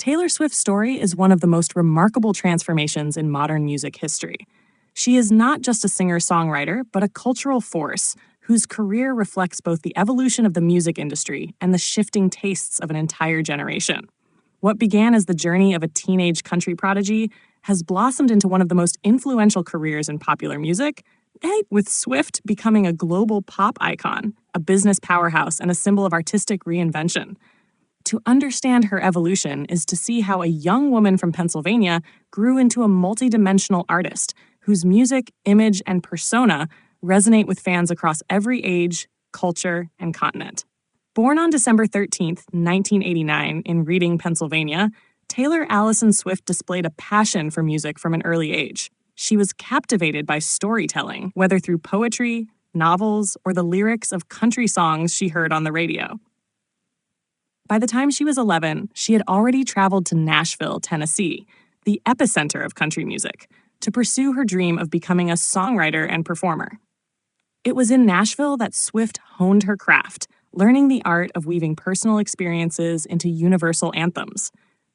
Taylor Swift's story is one of the most remarkable transformations in modern music history. She is not just a singer-songwriter, but a cultural force whose career reflects both the evolution of the music industry and the shifting tastes of an entire generation. What began as the journey of a teenage country prodigy has blossomed into one of the most influential careers in popular music, with Swift becoming a global pop icon, a business powerhouse, and a symbol of artistic reinvention. To understand her evolution is to see how a young woman from Pennsylvania grew into a multidimensional artist whose music, image, and persona resonate with fans across every age, culture, and continent. Born on December 13th, 1989, in Reading, Pennsylvania, Taylor Allison Swift displayed a passion for music from an early age. She was captivated by storytelling, whether through poetry, novels, or the lyrics of country songs she heard on the radio. By the time she was 11, she had already traveled to Nashville, Tennessee, the epicenter of country music, to pursue her dream of becoming a songwriter and performer. It was in Nashville that Swift honed her craft, learning the art of weaving personal experiences into universal anthems.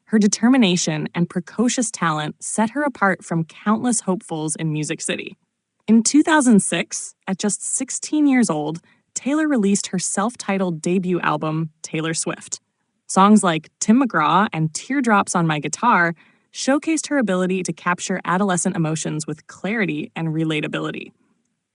Her determination and precocious talent set her apart from countless hopefuls in Music City. In 2006, at just 16 years old, Taylor released her self-titled debut album, Taylor Swift. Songs like Tim McGraw and Teardrops on My Guitar showcased her ability to capture adolescent emotions with clarity and relatability.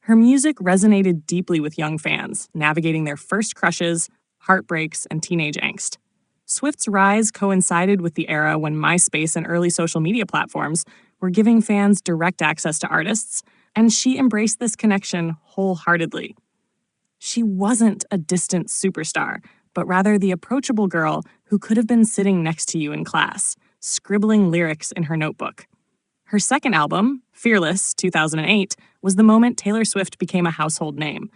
Her music resonated deeply with young fans, navigating their first crushes, heartbreaks, and teenage angst. Swift's rise coincided with the era when MySpace and early social media platforms were giving fans direct access to artists, and she embraced this connection wholeheartedly. She wasn't a distant superstar, but rather the approachable girl who could have been sitting next to you in class, scribbling lyrics in her notebook. Her second album, Fearless, 2008, was the moment Taylor Swift became a household name.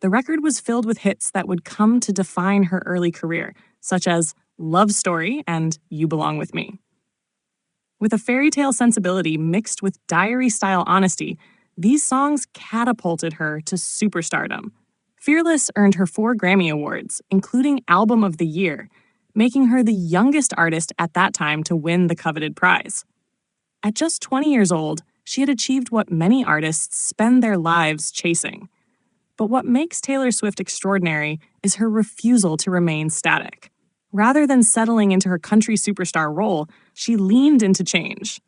The record was filled with hits that would come to define her early career, such as Love Story and You Belong With Me. With a fairy tale sensibility mixed with diary-style honesty, these songs catapulted her to superstardom. Fearless earned her 4 Grammy Awards, including Album of the Year, making her the youngest artist at that time to win the coveted prize. At just 20 years old, she had achieved what many artists spend their lives chasing. But what makes Taylor Swift extraordinary is her refusal to remain static. Rather than settling into her country superstar role, she leaned into change.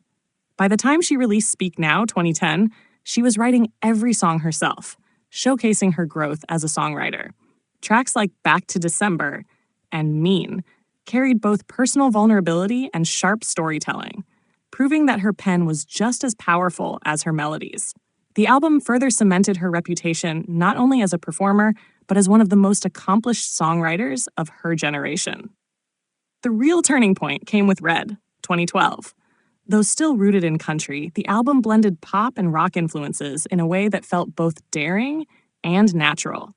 By the time she released Speak Now, 2010, she was writing every song herself, showcasing her growth as a songwriter. Tracks like Back to December and Mean carried both personal vulnerability and sharp storytelling, proving that her pen was just as powerful as her melodies. The album further cemented her reputation not only as a performer, but as one of the most accomplished songwriters of her generation. The real turning point came with Red, 2012. Though still rooted in country, the album blended pop and rock influences in a way that felt both daring and natural.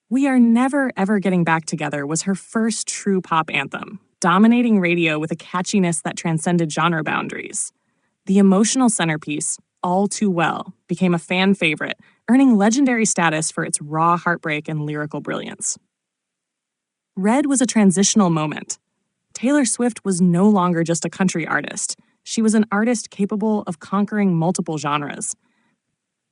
We Are Never Ever Getting Back Together was her first true pop anthem, dominating radio with a catchiness that transcended genre boundaries. The emotional centerpiece, All Too Well, became a fan favorite, earning legendary status for its raw heartbreak and lyrical brilliance. Red was a transitional moment. Taylor Swift was no longer just a country artist. She was an artist capable of conquering multiple genres.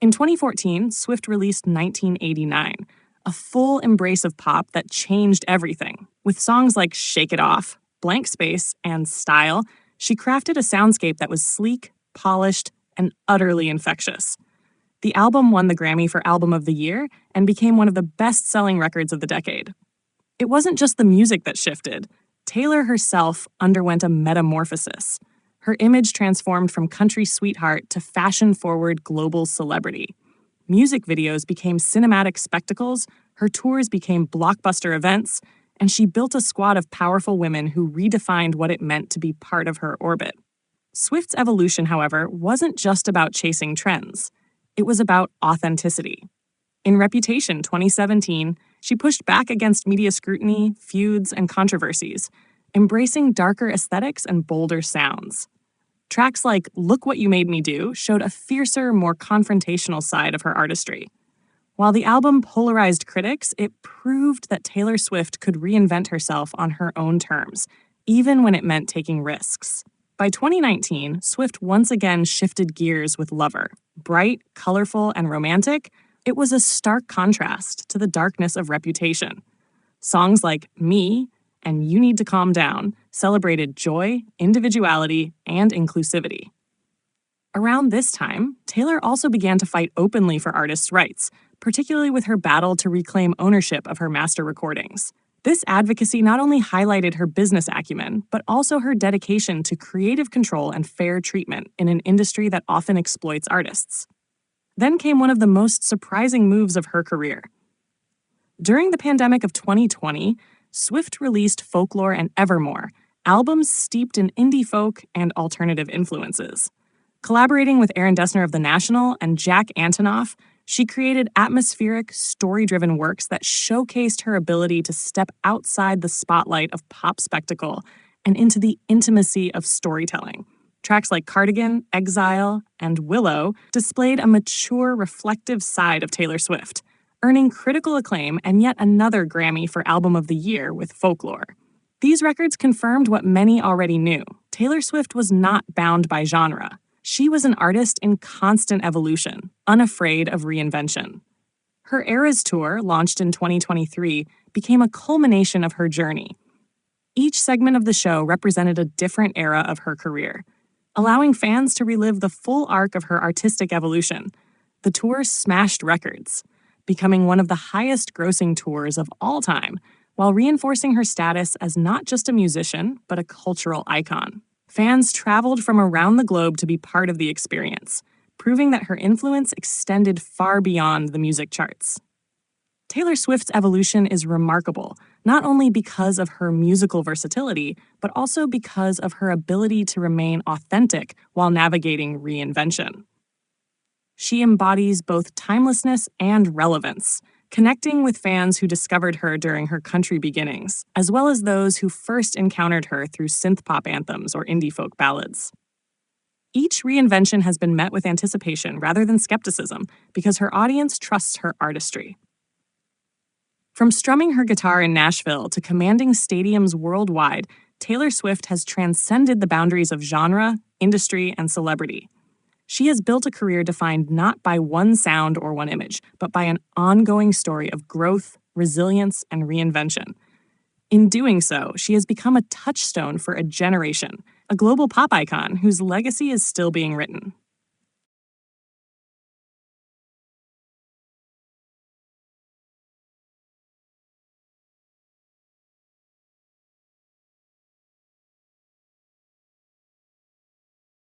In 2014, Swift released 1989, a full embrace of pop that changed everything. With songs like Shake It Off, Blank Space, and Style, she crafted a soundscape that was sleek, polished, and utterly infectious. The album won the Grammy for Album of the Year and became one of the best-selling records of the decade. It wasn't just the music that shifted. Taylor herself underwent a metamorphosis. Her image transformed from country sweetheart to fashion-forward global celebrity. Music videos became cinematic spectacles, her tours became blockbuster events, and she built a squad of powerful women who redefined what it meant to be part of her orbit. Swift's evolution, however, wasn't just about chasing trends. It was about authenticity. In Reputation 2017, she pushed back against media scrutiny, feuds, and controversies, embracing darker aesthetics and bolder sounds. Tracks like Look What You Made Me Do showed a fiercer, more confrontational side of her artistry. While the album polarized critics, it proved that Taylor Swift could reinvent herself on her own terms, even when it meant taking risks. By 2019, Swift once again shifted gears with Lover. Bright, colorful, and romantic, it was a stark contrast to the darkness of Reputation. Songs like Me and You Need to Calm Down celebrated joy, individuality, and inclusivity. Around this time, Taylor also began to fight openly for artists' rights, particularly with her battle to reclaim ownership of her master recordings. This advocacy not only highlighted her business acumen, but also her dedication to creative control and fair treatment in an industry that often exploits artists. Then came one of the most surprising moves of her career. During the pandemic of 2020, Swift released Folklore and Evermore, albums steeped in indie folk and alternative influences. Collaborating with Aaron Dessner of The National and Jack Antonoff, she created atmospheric, story-driven works that showcased her ability to step outside the spotlight of pop spectacle and into the intimacy of storytelling. Tracks like Cardigan, Exile, and Willow displayed a mature, reflective side of Taylor Swift, earning critical acclaim and yet another Grammy for Album of the Year with Folklore. These records confirmed what many already knew. Taylor Swift was not bound by genre. She was an artist in constant evolution, unafraid of reinvention. Her Eras Tour, launched in 2023, became a culmination of her journey. Each segment of the show represented a different era of her career, allowing fans to relive the full arc of her artistic evolution. The tour smashed records, becoming one of the highest-grossing tours of all time, while reinforcing her status as not just a musician, but a cultural icon. Fans traveled from around the globe to be part of the experience, proving that her influence extended far beyond the music charts. Taylor Swift's evolution is remarkable, not only because of her musical versatility, but also because of her ability to remain authentic while navigating reinvention. She embodies both timelessness and relevance, connecting with fans who discovered her during her country beginnings, as well as those who first encountered her through synth-pop anthems or indie folk ballads. Each reinvention has been met with anticipation rather than skepticism because her audience trusts her artistry. From strumming her guitar in Nashville to commanding stadiums worldwide, Taylor Swift has transcended the boundaries of genre, industry, and celebrity. She has built a career defined not by one sound or one image, but by an ongoing story of growth, resilience, and reinvention. In doing so, she has become a touchstone for a generation, a global pop icon whose legacy is still being written.